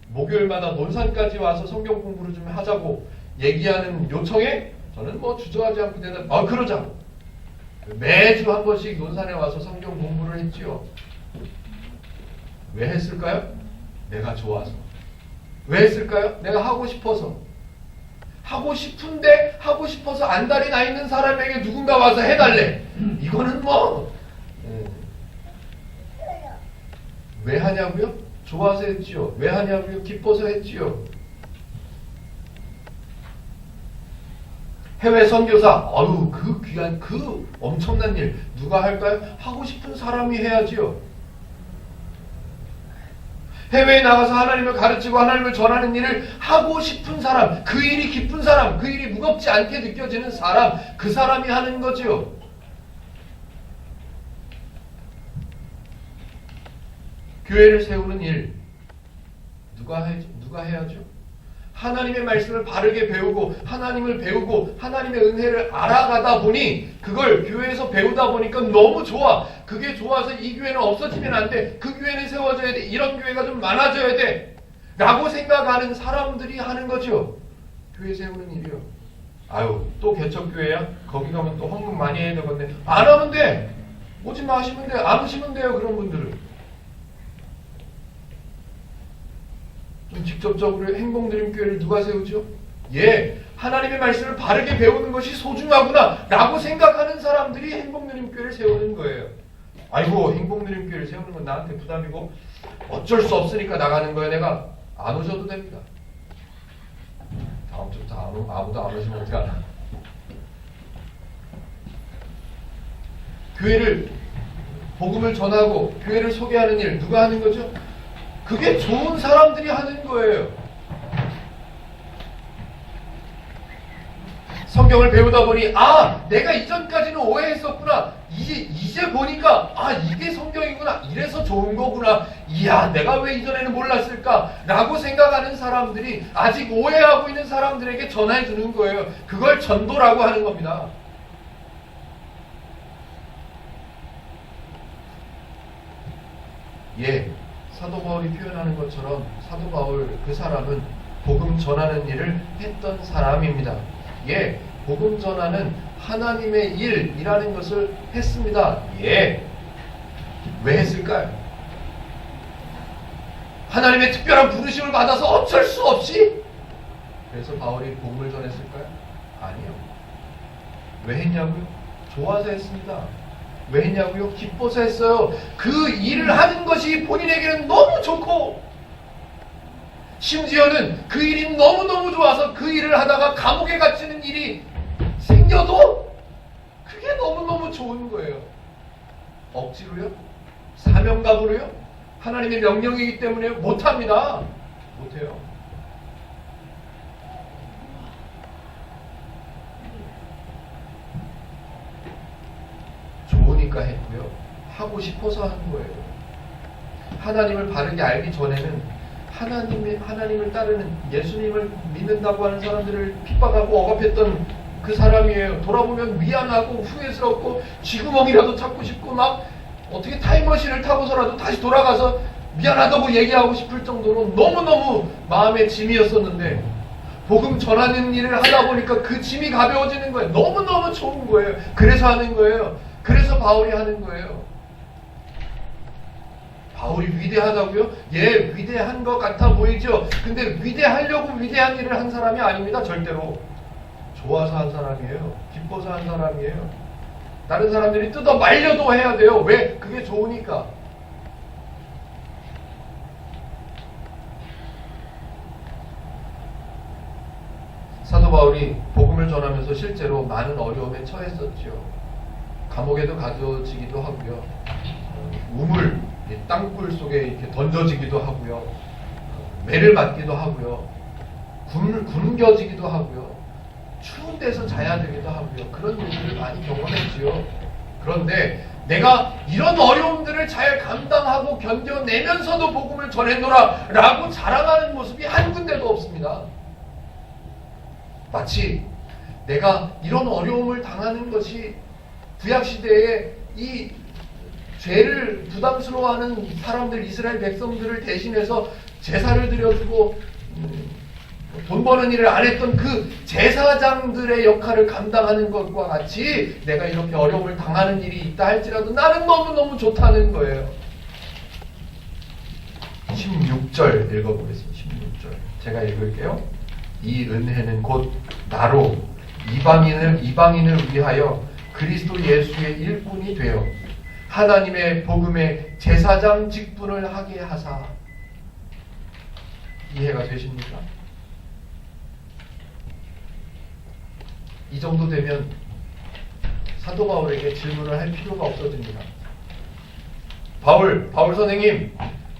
목요일마다 논산까지 와서 성경 공부를 좀 하자고 얘기하는 요청에 저는 뭐 주저하지 않고 그러자고. 매주 한 번씩 논산에 와서 성경 공부를 했지요. 왜 했을까요? 내가 좋아서. 왜 했을까요? 내가 하고 싶어서. 하고 싶은데 하고 싶어서 안달이 나 있는 사람에게 누군가 와서 해달래. 이거는 뭐 왜 하냐고요? 좋아서 했지요. 왜 하냐고요? 기뻐서 했지요. 해외 선교사, 그 귀한, 그 엄청난 일 누가 할까요? 하고 싶은 사람이 해야지요. 해외에 나가서 하나님을 가르치고 하나님을 전하는 일을 하고 싶은 사람, 그 일이 기쁜 사람, 그 일이 무겁지 않게 느껴지는 사람, 그 사람이 하는 거지요. 교회를 세우는 일 누가 해야죠? 하나님의 말씀을 바르게 배우고 하나님을 배우고 하나님의 은혜를 알아가다 보니 그걸 교회에서 배우다 보니까 너무 좋아. 그게 좋아서 이 교회는 없어지면 안 돼. 그 교회는 세워져야 돼. 이런 교회가 좀 많아져야 돼. 라고 생각하는 사람들이 하는 거죠. 교회 세우는 일이요. 또 개척교회야? 거기 가면 또 헌금 많이 해야 되겠네. 안 하면 돼. 오지 마시면 돼요. 안 오시면 돼요. 그런 분들은. 좀 직접적으로 행복드림교회를 누가 세우죠? 하나님의 말씀을 바르게 배우는 것이 소중하구나 라고 생각하는 사람들이 행복드림교회를 세우는 거예요. 행복드림교회를 세우는 건 나한테 부담이고 어쩔 수 없으니까 나가는 거야. 내가 안 오셔도 됩니다. 다음 주부터 아무도 안 오시면 어떡하나. 교회를 복음을 전하고 교회를 소개하는 일 누가 하는 거죠? 그게 좋은 사람들이 하는 거예요. 성경을 배우다 보니 내가 이전까지는 오해했었구나. 이제 보니까 이게 성경이구나. 이래서 좋은 거구나. 이야, 내가 왜 이전에는 몰랐을까? 라고 생각하는 사람들이 아직 오해하고 있는 사람들에게 전해 주는 거예요. 그걸 전도라고 하는 겁니다. 사도 바울이 표현하는 것처럼 사도 바울 그 사람은 복음 전하는 일을 했던 사람입니다. 복음 전하는 하나님의 일이라는 것을 했습니다. 왜 했을까요? 하나님의 특별한 부르심을 받아서 어쩔 수 없이? 그래서 바울이 복음을 전했을까요? 아니요. 왜 했냐고요? 좋아서 했습니다. 왜 했냐고요? 기뻐서 했어요. 그 일을 하는 것이 본인에게는 너무 좋고 심지어는 그 일이 너무너무 좋아서 그 일을 하다가 감옥에 갇히는 일이 생겨도 그게 너무너무 좋은 거예요. 억지로요? 사명감으로요? 하나님의 명령이기 때문에 못합니다. 못해요. 좋으니까 했고요. 하고 싶어서 한 거예요. 하나님을 바르게 알기 전에는 하나님을 따르는 예수님을 믿는다고 하는 사람들을 핍박하고 억압했던 그 사람이에요. 돌아보면 미안하고 후회스럽고 쥐구멍이라도 찾고 싶고 막 어떻게 타임머신을 타고서라도 다시 돌아가서 미안하다고 얘기하고 싶을 정도로 너무너무 마음의 짐이었었는데 복음 전하는 일을 하다 보니까 그 짐이 가벼워지는 거예요. 너무너무 좋은 거예요. 그래서 하는 거예요. 그래서 바울이 하는 거예요. 바울이 위대하다고요? 예, 위대한 것 같아 보이죠? 근데 위대하려고 위대한 일을 한 사람이 아닙니다. 절대로. 좋아서 한 사람이에요. 기뻐서 한 사람이에요. 다른 사람들이 뜯어 말려도 해야 돼요. 왜? 그게 좋으니까. 사도 바울이 복음을 전하면서 실제로 많은 어려움에 처했었죠. 감옥에도 가둬지기도 하고요. 우물, 땅굴 속에 이렇게 던져지기도 하고요. 매를 맞기도 하고요. 굶겨지기도 하고요. 추운 데서 자야 되기도 하고요. 그런 일들을 많이 경험했지요. 그런데 내가 이런 어려움들을 잘 감당하고 견뎌내면서도 복음을 전해노라 라고 자랑하는 모습이 한 군데도 없습니다. 마치 내가 이런 어려움을 당하는 것이 구약시대에 이 죄를 부담스러워하는 사람들, 이스라엘 백성들을 대신해서 제사를 드려주고 돈 버는 일을 안 했던 그 제사장들의 역할을 감당하는 것과 같이 내가 이렇게 어려움을 당하는 일이 있다 할지라도 나는 너무너무 좋다는 거예요. 16절 읽어보겠습니다. 16절 제가 읽을게요. 이 은혜는 곧 나로 이방인을 위하여 그리스도 예수의 일꾼이 되어 하나님의 복음의 제사장 직분을 하게 하사. 이해가 되십니까? 이 정도 되면 사도 바울에게 질문을 할 필요가 없어집니다. 바울 선생님,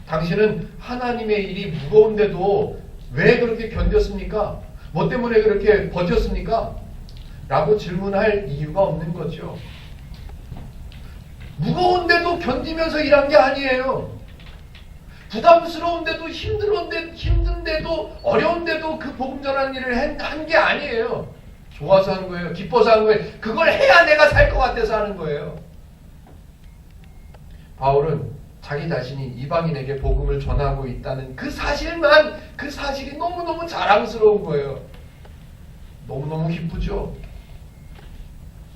당신은 하나님의 일이 무거운데도 왜 그렇게 견뎠습니까? 뭐 때문에 그렇게 버텼습니까? 라고 질문할 이유가 없는 거죠. 무거운데도 견디면서 일한 게 아니에요. 부담스러운데도 힘든데도 어려운데도 그 복음 전하는 일을 한 게 아니에요. 좋아서 한 거예요. 기뻐서 한 거예요. 그걸 해야 내가 살 것 같아서 하는 거예요. 바울은 자기 자신이 이방인에게 복음을 전하고 있다는 그 사실이 너무너무 자랑스러운 거예요. 너무너무 기쁘죠.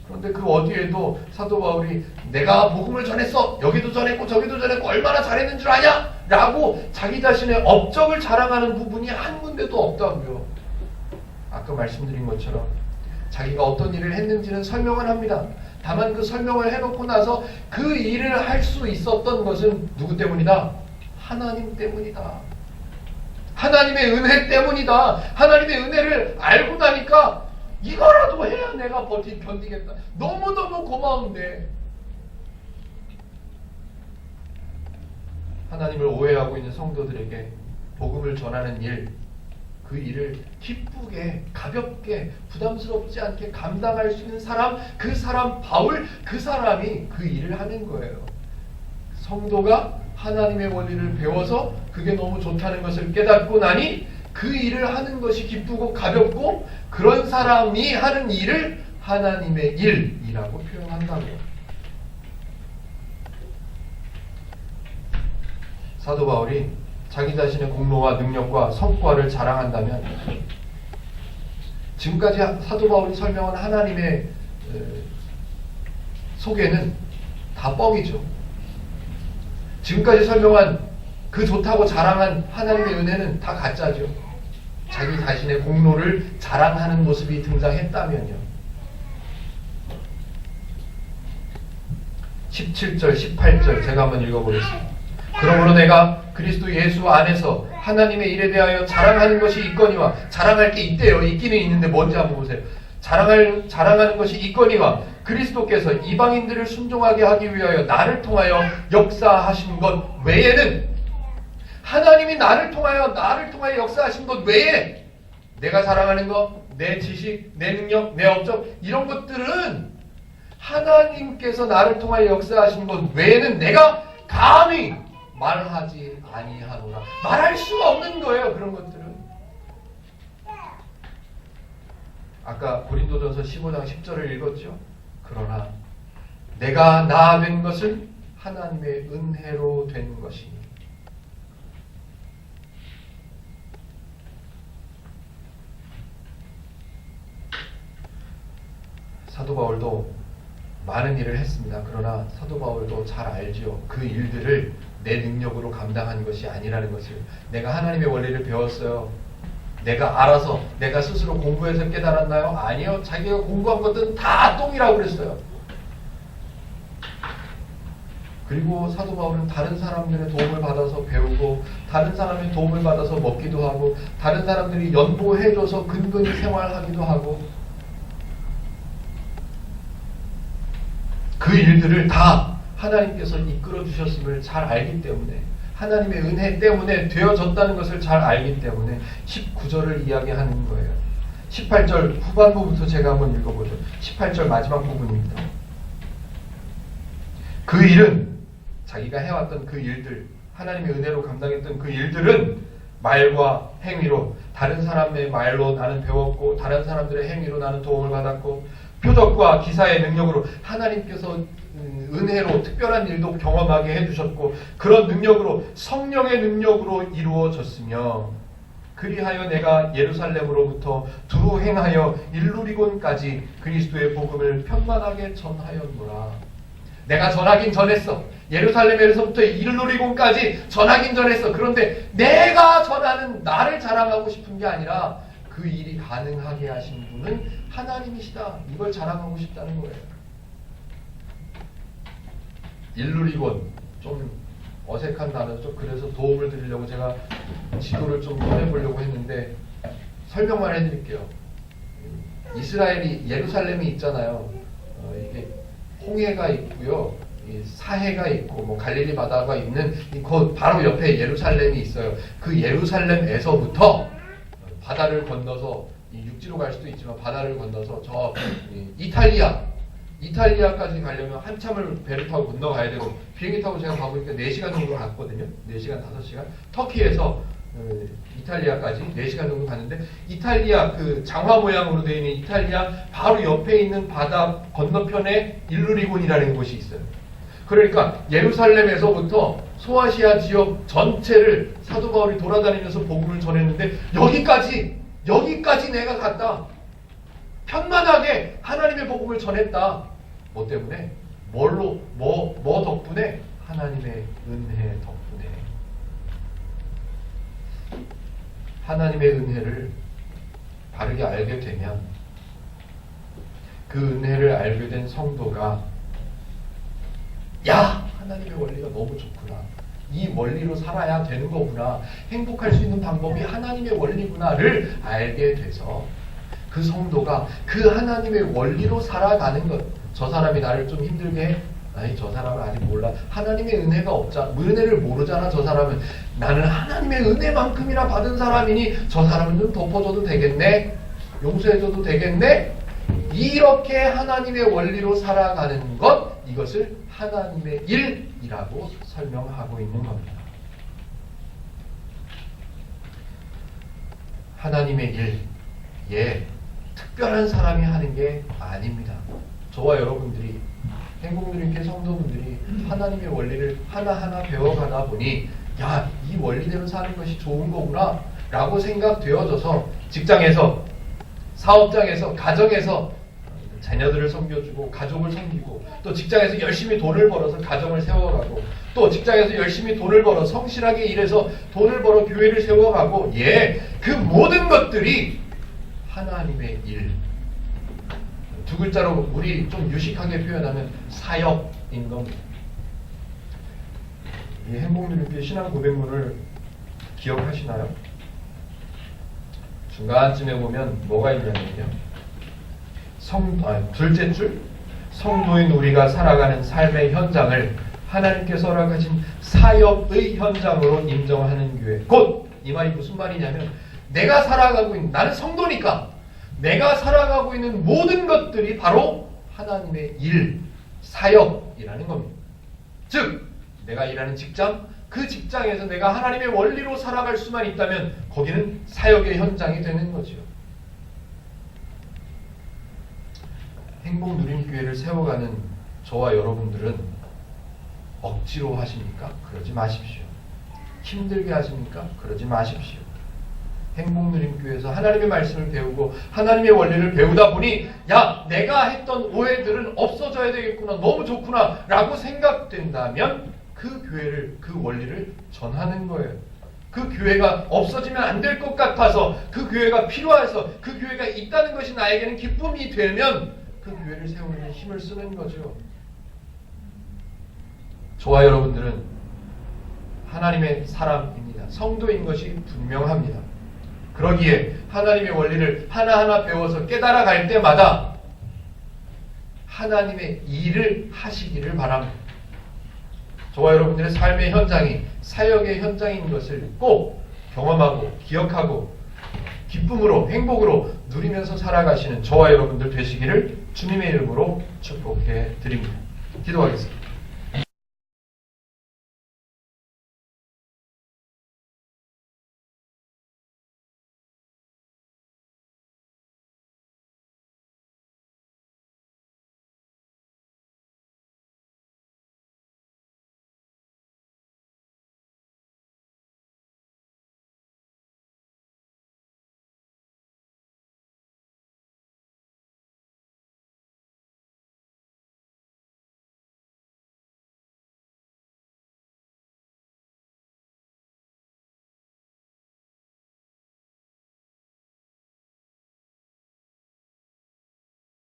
그런데 그 어디에도 사도 바울이 내가 복음을 전했어. 여기도 전했고 저기도 전했고 얼마나 잘했는 줄 아냐? 라고 자기 자신의 업적을 자랑하는 부분이 한 군데도 없다고요. 아까 말씀드린 것처럼 자기가 어떤 일을 했는지는 설명을 합니다. 다만 그 설명을 해놓고 나서 그 일을 할 수 있었던 것은 누구 때문이다? 하나님 때문이다. 하나님의 은혜 때문이다. 하나님의 은혜를 알고 나니까 이거라도 해야 내가 견디겠다. 너무너무 고마운데 하나님을 오해하고 있는 성도들에게 복음을 전하는 일, 그 일을 기쁘게, 가볍게, 부담스럽지 않게 감당할 수 있는 사람, 그 사람 바울, 그 사람이 그 일을 하는 거예요. 성도가 하나님의 원리를 배워서 그게 너무 좋다는 것을 깨닫고 나니 그 일을 하는 것이 기쁘고 가볍고 그런 사람이 하는 일을 하나님의 일이라고 표현한다고요. 사도 바울이 자기 자신의 공로와 능력과 성과를 자랑한다면 지금까지 사도 바울이 설명한 하나님의 소개는 다 뻥이죠. 지금까지 설명한 그 좋다고 자랑한 하나님의 은혜는 다 가짜죠. 자기 자신의 공로를 자랑하는 모습이 등장했다면요. 17절, 18절 제가 한번 읽어보겠습니다. 그러므로 내가 그리스도 예수 안에서 하나님의 일에 대하여 자랑하는 것이 있거니와, 자랑할 게 있대요. 있기는 있는데 뭔지 한번 보세요. 자랑하는 것이 있거니와 그리스도께서 이방인들을 순종하게 하기 위하여 나를 통하여 역사하신 것 외에는, 하나님이 나를 통하여 역사하신 것 외에 내가 자랑하는 것, 내 지식, 내 능력, 내 업적, 이런 것들은 하나님께서 나를 통하여 역사하신 것 외에는 내가 감히 말하지 아니하노라. 말할 수가 없는 거예요. 그런 것들은. 아까 고린도전서 15장 10절을 읽었죠. 그러나 내가 나 된 것은 하나님의 은혜로 된 것이니 사도 바울도 많은 일을 했습니다. 그러나 사도 바울도 잘 알지요. 그 일들을 내 능력으로 감당한 것이 아니라는 것을. 내가 하나님의 원리를 배웠어요. 내가 알아서 내가 스스로 공부해서 깨달았나요? 아니요. 자기가 공부한 것들은 다 똥이라고 그랬어요. 그리고 사도 바울은 다른 사람들의 도움을 받아서 배우고, 다른 사람의 도움을 받아서 먹기도 하고, 다른 사람들이 연보해줘서 근근히 생활하기도 하고, 그 일들을 다 하나님께서 이끌어 주셨음을 잘 알기 때문에, 하나님의 은혜 때문에 되어졌다는 것을 잘 알기 때문에 19절을 이야기하는 거예요. 18절 후반부부터 제가 한번 읽어보죠. 18절 마지막 부분입니다. 그 일은, 자기가 해왔던 그 일들, 하나님의 은혜로 감당했던 그 일들은 말과 행위로, 다른 사람의 말로 나는 배웠고, 다른 사람들의 행위로 나는 도움을 받았고, 표적과 기사의 능력으로 하나님께서 은혜로 특별한 일도 경험하게 해주셨고, 그런 능력으로, 성령의 능력으로 이루어졌으며, 그리하여 내가 예루살렘으로부터 두루 행하여 일루리곤까지 그리스도의 복음을 편만하게 전하였노라. 내가 전하긴 전했어. 예루살렘에서부터 일루리곤까지 전하긴 전했어. 그런데 내가 전하는, 나를 자랑하고 싶은 게 아니라 그 일이 가능하게 하신 분은 하나님이시다. 이걸 자랑하고 싶다는 거예요. 일루리곤, 좀 어색한 단어죠. 그래서 도움을 드리려고 제가 지도를 좀 꺼내보려고 했는데 설명만 해드릴게요. 이스라엘이, 예루살렘이 있잖아요. 이게 홍해가 있고요, 사해가 있고, 뭐 갈릴리 바다가 있는 그 바로 옆에 예루살렘이 있어요. 그 예루살렘에서부터 바다를 건너서, 육지로 갈 수도 있지만 바다를 건너서 저 이탈리아까지 가려면 한참을 배를 타고 건너가야 되고, 비행기 타고 제가 가보니까 4시간 정도 갔거든요. 4시간, 5시간. 터키에서 이탈리아까지 4시간 정도 갔는데, 이탈리아 그 장화 모양으로 되어 있는 이탈리아 바로 옆에 있는 바다 건너편에 일루리곤이라는 곳이 있어요. 그러니까 예루살렘에서부터 소아시아 지역 전체를 사도 바울이 돌아다니면서 복음을 전했는데, 여기까지 내가 갔다. 편만하게 하나님의 복음을 전했다. 뭐 때문에? 뭐 덕분에? 하나님의 은혜 덕분에. 하나님의 은혜를 바르게 알게 되면, 그 은혜를 알게 된 성도가, 야! 하나님의 원리가 너무 좋구나. 이 원리로 살아야 되는 거구나. 행복할 수 있는 방법이 하나님의 원리구나를 알게 돼서, 그 성도가 그 하나님의 원리로 살아가는 것. 저 사람이 나를 좀 힘들게 해? 아니, 저 사람은 아직 몰라. 하나님의 은혜가 없잖아. 은혜를 모르잖아, 저 사람은. 나는 하나님의 은혜만큼이나 받은 사람이니 저 사람은 좀 덮어줘도 되겠네? 용서해줘도 되겠네? 이렇게 하나님의 원리로 살아가는 것, 이것을 하나님의 일이라고 설명하고 있는 겁니다. 하나님의 일, 특별한 사람이 하는 게 아닙니다. 저와 여러분들이, 행복누림교회 성도분들이 하나님의 원리를 하나하나 배워가다 보니, 야, 이 원리대로 사는 것이 좋은 거구나 라고 생각되어져서, 직장에서, 사업장에서, 가정에서 자녀들을 섬겨주고, 가족을 섬기고, 또 직장에서 열심히 돈을 벌어서 가정을 세워가고, 또 직장에서 열심히 돈을 벌어 성실하게 일해서 돈을 벌어 교회를 세워가고, 그 모든 것들이 하나님의 일. 두 글자로 우리 좀 유식하게 표현하면 사역인 겁니다. 이 행복누림교회 신앙 고백문을 기억하시나요? 중간쯤에 보면 뭐가 있냐면요, 둘째 줄, 성도인 우리가 살아가는 삶의 현장을 하나님께서 허락하신 사역의 현장으로 인정하는 교회. 곧 이 말이 무슨 말이냐면, 내가 살아가고 있는, 나는 성도니까 내가 살아가고 있는 모든 것들이 바로 하나님의 일, 사역이라는 겁니다. 즉, 내가 일하는 직장, 그 직장에서 내가 하나님의 원리로 살아갈 수만 있다면 거기는 사역의 현장이 되는 거죠. 행복누림교회를 세워가는 저와 여러분들은 억지로 하십니까? 그러지 마십시오. 힘들게 하십니까? 그러지 마십시오. 행복누림교회에서 하나님의 말씀을 배우고 하나님의 원리를 배우다 보니 야, 내가 했던 오해들은 없어져야 되겠구나, 너무 좋구나 라고 생각된다면 그 교회를, 그 원리를 전하는 거예요. 그 교회가 없어지면 안 될 것 같아서, 그 교회가 필요해서, 그 교회가 있다는 것이 나에게는 기쁨이 되면 그 교회를 세우는 힘을 쓰는 거죠. 저와 여러분들은 하나님의 사람입니다. 성도인 것이 분명합니다. 그러기에 하나님의 원리를 하나하나 배워서 깨달아 갈 때마다 하나님의 일을 하시기를 바랍니다. 저와 여러분들의 삶의 현장이 사역의 현장인 것을 꼭 경험하고 기억하고 기쁨으로, 행복으로 누리면서 살아가시는 저와 여러분들 되시기를 주님의 이름으로 축복해 드립니다. 기도하겠습니다.